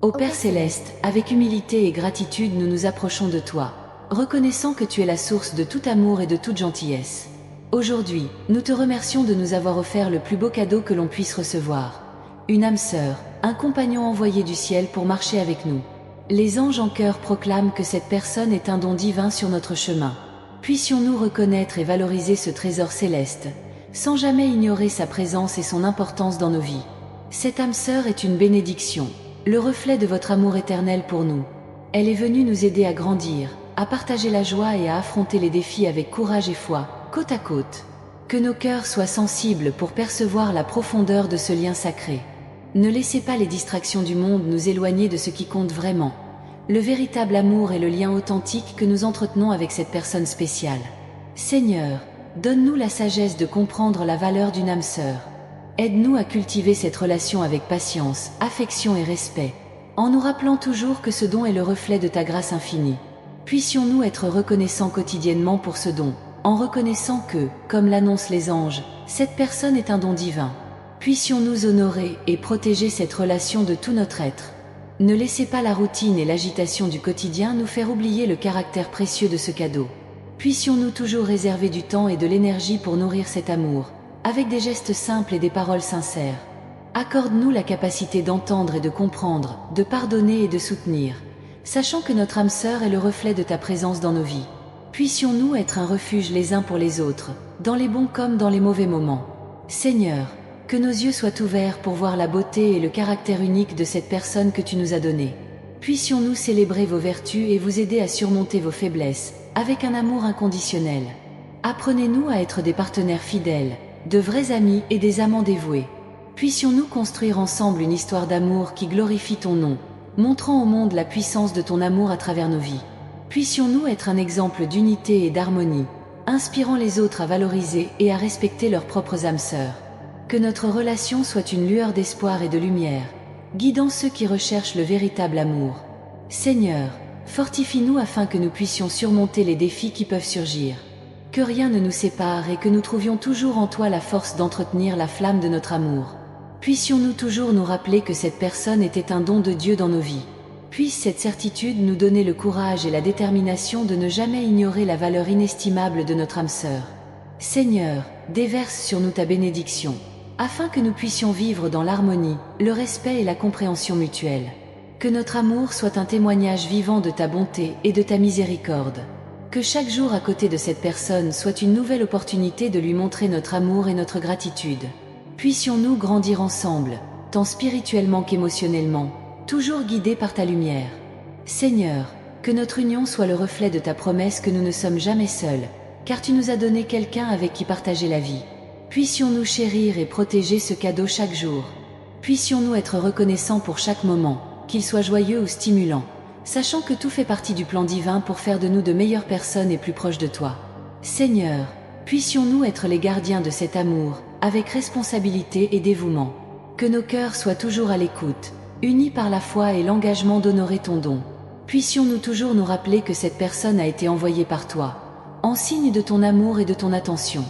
Ô Père céleste, avec humilité et gratitude nous nous approchons de toi, reconnaissant que tu es la source de tout amour et de toute gentillesse. Aujourd'hui, nous te remercions de nous avoir offert le plus beau cadeau que l'on puisse recevoir. Une âme sœur, un compagnon envoyé du ciel pour marcher avec nous. Les anges en chœur proclament que cette personne est un don divin sur notre chemin. Puissions-nous reconnaître et valoriser ce trésor céleste, sans jamais ignorer sa présence et son importance dans nos vies. Cette âme sœur est une bénédiction, le reflet de votre amour éternel pour nous. Elle est venue nous aider à grandir, à partager la joie et à affronter les défis avec courage et foi, côte à côte. Que nos cœurs soient sensibles pour percevoir la profondeur de ce lien sacré. Ne laissez pas les distractions du monde nous éloigner de ce qui compte vraiment. Le véritable amour et le lien authentique que nous entretenons avec cette personne spéciale. Seigneur, donne-nous la sagesse de comprendre la valeur d'une âme sœur. Aide-nous à cultiver cette relation avec patience, affection et respect, en nous rappelant toujours que ce don est le reflet de ta grâce infinie. Puissions-nous être reconnaissants quotidiennement pour ce don, en reconnaissant que, comme l'annoncent les anges, cette personne est un don divin. Puissions-nous honorer et protéger cette relation de tout notre être. Ne laissez pas la routine et l'agitation du quotidien nous faire oublier le caractère précieux de ce cadeau. Puissions-nous toujours réserver du temps et de l'énergie pour nourrir cet amour, avec des gestes simples et des paroles sincères. Accorde-nous la capacité d'entendre et de comprendre, de pardonner et de soutenir, sachant que notre âme sœur est le reflet de ta présence dans nos vies. Puissions-nous être un refuge les uns pour les autres, dans les bons comme dans les mauvais moments. Seigneur, que nos yeux soient ouverts pour voir la beauté et le caractère unique de cette personne que tu nous as donnée. Puissions-nous célébrer vos vertus et vous aider à surmonter vos faiblesses, avec un amour inconditionnel. Apprenez-nous à être des partenaires fidèles, de vrais amis et des amants dévoués. Puissions-nous construire ensemble une histoire d'amour qui glorifie ton nom, montrant au monde la puissance de ton amour à travers nos vies. Puissions-nous être un exemple d'unité et d'harmonie, inspirant les autres à valoriser et à respecter leurs propres âmes sœurs. Que notre relation soit une lueur d'espoir et de lumière, guidant ceux qui recherchent le véritable amour. Seigneur, fortifie-nous afin que nous puissions surmonter les défis qui peuvent surgir. Que rien ne nous sépare et que nous trouvions toujours en toi la force d'entretenir la flamme de notre amour. Puissions-nous toujours nous rappeler que cette personne était un don de Dieu dans nos vies. Puisse cette certitude nous donner le courage et la détermination de ne jamais ignorer la valeur inestimable de notre âme sœur. Seigneur, déverse sur nous ta bénédiction, afin que nous puissions vivre dans l'harmonie, le respect et la compréhension mutuelle. Que notre amour soit un témoignage vivant de ta bonté et de ta miséricorde. Que chaque jour à côté de cette personne soit une nouvelle opportunité de lui montrer notre amour et notre gratitude. Puissions-nous grandir ensemble, tant spirituellement qu'émotionnellement, toujours guidés par ta lumière. Seigneur, que notre union soit le reflet de ta promesse que nous ne sommes jamais seuls, car tu nous as donné quelqu'un avec qui partager la vie. Puissions-nous chérir et protéger ce cadeau chaque jour. Puissions-nous être reconnaissants pour chaque moment, qu'il soit joyeux ou stimulant, sachant que tout fait partie du plan divin pour faire de nous de meilleures personnes et plus proches de toi. Seigneur, puissions-nous être les gardiens de cet amour, avec responsabilité et dévouement. Que nos cœurs soient toujours à l'écoute, unis par la foi et l'engagement d'honorer ton don. Puissions-nous toujours nous rappeler que cette personne a été envoyée par toi, en signe de ton amour et de ton attention.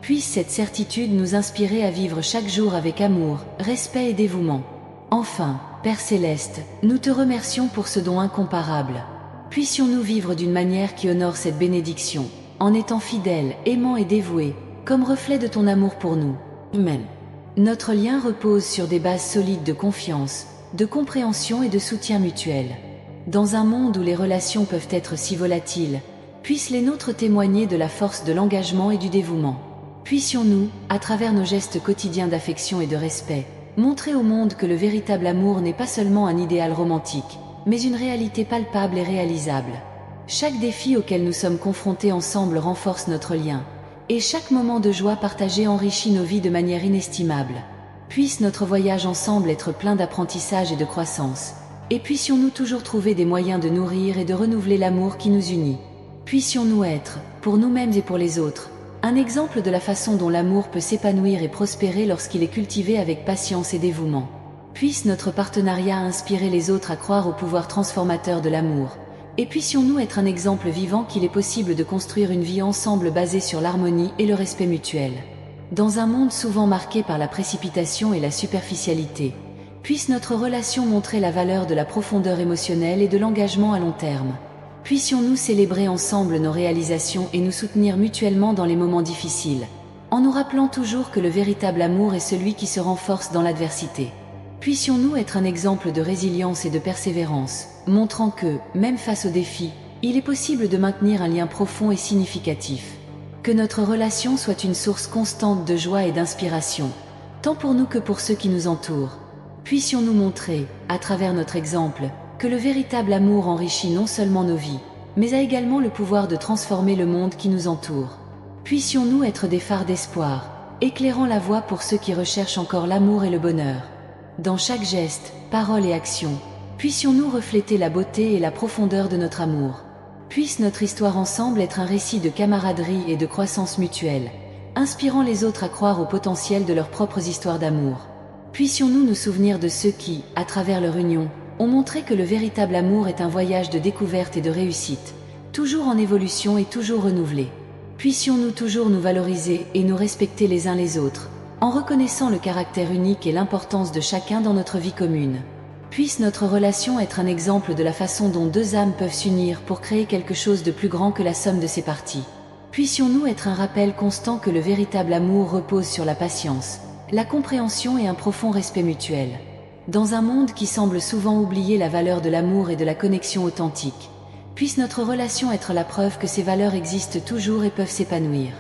Puisse cette certitude nous inspirer à vivre chaque jour avec amour, respect et dévouement. Enfin, Père Céleste, nous te remercions pour ce don incomparable. Puissions-nous vivre d'une manière qui honore cette bénédiction, en étant fidèles, aimants et dévoués, comme reflet de ton amour pour nous. Amen. Notre lien repose sur des bases solides de confiance, de compréhension et de soutien mutuel. Dans un monde où les relations peuvent être si volatiles, puissent les nôtres témoigner de la force de l'engagement et du dévouement. Puissions-nous, à travers nos gestes quotidiens d'affection et de respect, montrer au monde que le véritable amour n'est pas seulement un idéal romantique, mais une réalité palpable et réalisable. Chaque défi auquel nous sommes confrontés ensemble renforce notre lien, et chaque moment de joie partagé enrichit nos vies de manière inestimable. Puisse notre voyage ensemble être plein d'apprentissage et de croissance, et puissions-nous toujours trouver des moyens de nourrir et de renouveler l'amour qui nous unit. Puissions-nous être, pour nous-mêmes et pour les autres, un exemple de la façon dont l'amour peut s'épanouir et prospérer lorsqu'il est cultivé avec patience et dévouement. Puisse notre partenariat inspirer les autres à croire au pouvoir transformateur de l'amour, et puissions-nous être un exemple vivant qu'il est possible de construire une vie ensemble basée sur l'harmonie et le respect mutuel. Dans un monde souvent marqué par la précipitation et la superficialité, Puisse notre relation montrer la valeur de la profondeur émotionnelle et de l'engagement à long terme. Puissions-nous célébrer ensemble nos réalisations et nous soutenir mutuellement dans les moments difficiles, en nous rappelant toujours que le véritable amour est celui qui se renforce dans l'adversité. Puissions-nous être un exemple de résilience et de persévérance, montrant que, même face aux défis, il est possible de maintenir un lien profond et significatif. Que notre relation soit une source constante de joie et d'inspiration, tant pour nous que pour ceux qui nous entourent. Puissions-nous montrer, à travers notre exemple, que le véritable amour enrichit non seulement nos vies, mais a également le pouvoir de transformer le monde qui nous entoure. Puissions-nous être des phares d'espoir, éclairant la voie pour ceux qui recherchent encore l'amour et le bonheur. Dans chaque geste, parole et action, puissions-nous refléter la beauté et la profondeur de notre amour. Puisse notre histoire ensemble être un récit de camaraderie et de croissance mutuelle, inspirant les autres à croire au potentiel de leurs propres histoires d'amour. Puissions-nous nous souvenir de ceux qui, à travers leur union, ont montré que le véritable amour est un voyage de découverte et de réussite, toujours en évolution et toujours renouvelé. Puissions-nous toujours nous valoriser et nous respecter les uns les autres, en reconnaissant le caractère unique et l'importance de chacun dans notre vie commune. Puisse notre relation être un exemple de la façon dont deux âmes peuvent s'unir pour créer quelque chose de plus grand que la somme de ses parties. Puissions-nous être un rappel constant que le véritable amour repose sur la patience, la compréhension et un profond respect mutuel. Dans un monde qui semble souvent oublier la valeur de l'amour et de la connexion authentique, puisse notre relation être la preuve que ces valeurs existent toujours et peuvent s'épanouir.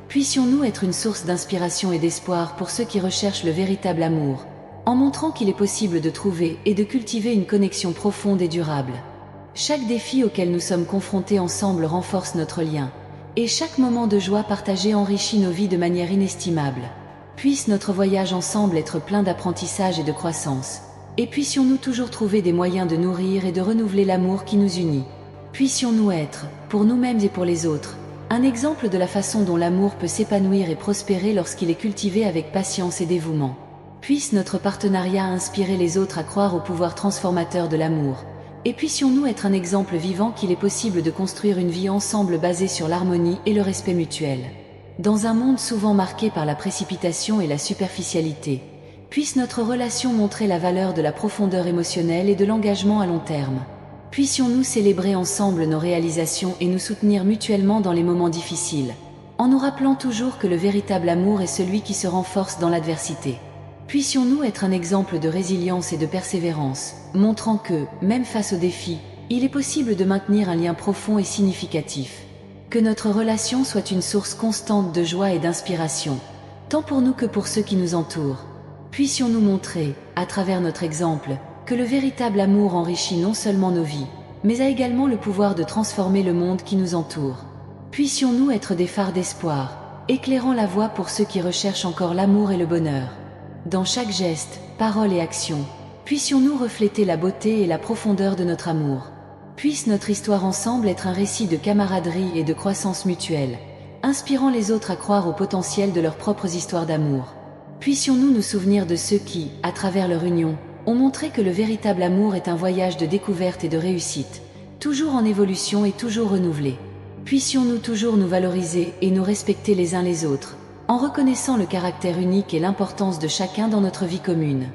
Puissions-nous être une source d'inspiration et d'espoir pour ceux qui recherchent le véritable amour, en montrant qu'il est possible de trouver et de cultiver une connexion profonde et durable. Chaque défi auquel nous sommes confrontés ensemble renforce notre lien, et chaque moment de joie partagé enrichit nos vies de manière inestimable. Puisse notre voyage ensemble être plein d'apprentissage et de croissance, et puissions-nous toujours trouver des moyens de nourrir et de renouveler l'amour qui nous unit. Puissions-nous être, pour nous-mêmes et pour les autres, un exemple de la façon dont l'amour peut s'épanouir et prospérer lorsqu'il est cultivé avec patience et dévouement. Puisse notre partenariat inspirer les autres à croire au pouvoir transformateur de l'amour, et puissions-nous être un exemple vivant qu'il est possible de construire une vie ensemble basée sur l'harmonie et le respect mutuel. Dans un monde souvent marqué par la précipitation et la superficialité, puisse notre relation montrer la valeur de la profondeur émotionnelle et de l'engagement à long terme. Puissions-nous célébrer ensemble nos réalisations et nous soutenir mutuellement dans les moments difficiles, en nous rappelant toujours que le véritable amour est celui qui se renforce dans l'adversité. Puissions-nous être un exemple de résilience et de persévérance, montrant que, même face aux défis, il est possible de maintenir un lien profond et significatif. Que notre relation soit une source constante de joie et d'inspiration, tant pour nous que pour ceux qui nous entourent. Puissions-nous montrer, à travers notre exemple, que le véritable amour enrichit non seulement nos vies, mais a également le pouvoir de transformer le monde qui nous entoure. Puissions-nous être des phares d'espoir, éclairant la voie pour ceux qui recherchent encore l'amour et le bonheur. Dans chaque geste, parole et action, puissions-nous refléter la beauté et la profondeur de notre amour. Puisse notre histoire ensemble être un récit de camaraderie et de croissance mutuelle, inspirant les autres à croire au potentiel de leurs propres histoires d'amour. Puissions-nous nous souvenir de ceux qui, à travers leur union, ont montré que le véritable amour est un voyage de découverte et de réussite, toujours en évolution et toujours renouvelé. Puissions-nous toujours nous valoriser et nous respecter les uns les autres, en reconnaissant le caractère unique et l'importance de chacun dans notre vie commune.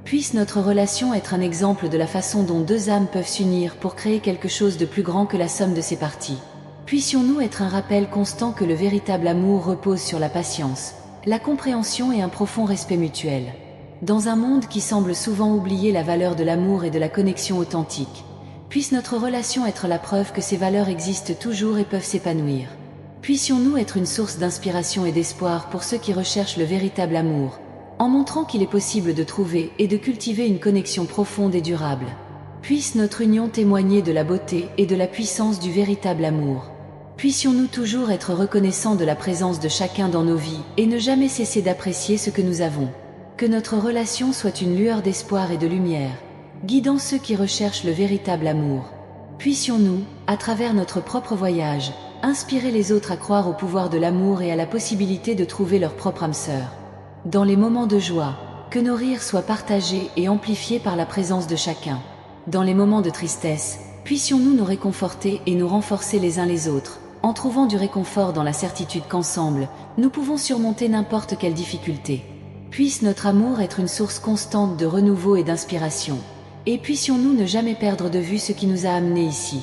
Puisse notre relation être un exemple de la façon dont deux âmes peuvent s'unir pour créer quelque chose de plus grand que la somme de ses parties. Puissions-nous être un rappel constant que le véritable amour repose sur la patience, la compréhension et un profond respect mutuel. Dans un monde qui semble souvent oublier la valeur de l'amour et de la connexion authentique, puisse notre relation être la preuve que ces valeurs existent toujours et peuvent s'épanouir. Puissions-nous être une source d'inspiration et d'espoir pour ceux qui recherchent le véritable amour, en montrant qu'il est possible de trouver et de cultiver une connexion profonde et durable. Puisse notre union témoigner de la beauté et de la puissance du véritable amour. Puissions-nous toujours être reconnaissants de la présence de chacun dans nos vies et ne jamais cesser d'apprécier ce que nous avons. Que notre relation soit une lueur d'espoir et de lumière, guidant ceux qui recherchent le véritable amour. Puissions-nous, à travers notre propre voyage, inspirer les autres à croire au pouvoir de l'amour et à la possibilité de trouver leur propre âme sœur. Dans les moments de joie, que nos rires soient partagés et amplifiés par la présence de chacun. Dans les moments de tristesse, puissions-nous nous réconforter et nous renforcer les uns les autres, en trouvant du réconfort dans la certitude qu'ensemble, nous pouvons surmonter n'importe quelle difficulté. Puisse notre amour être une source constante de renouveau et d'inspiration. Et puissions-nous ne jamais perdre de vue ce qui nous a amenés ici.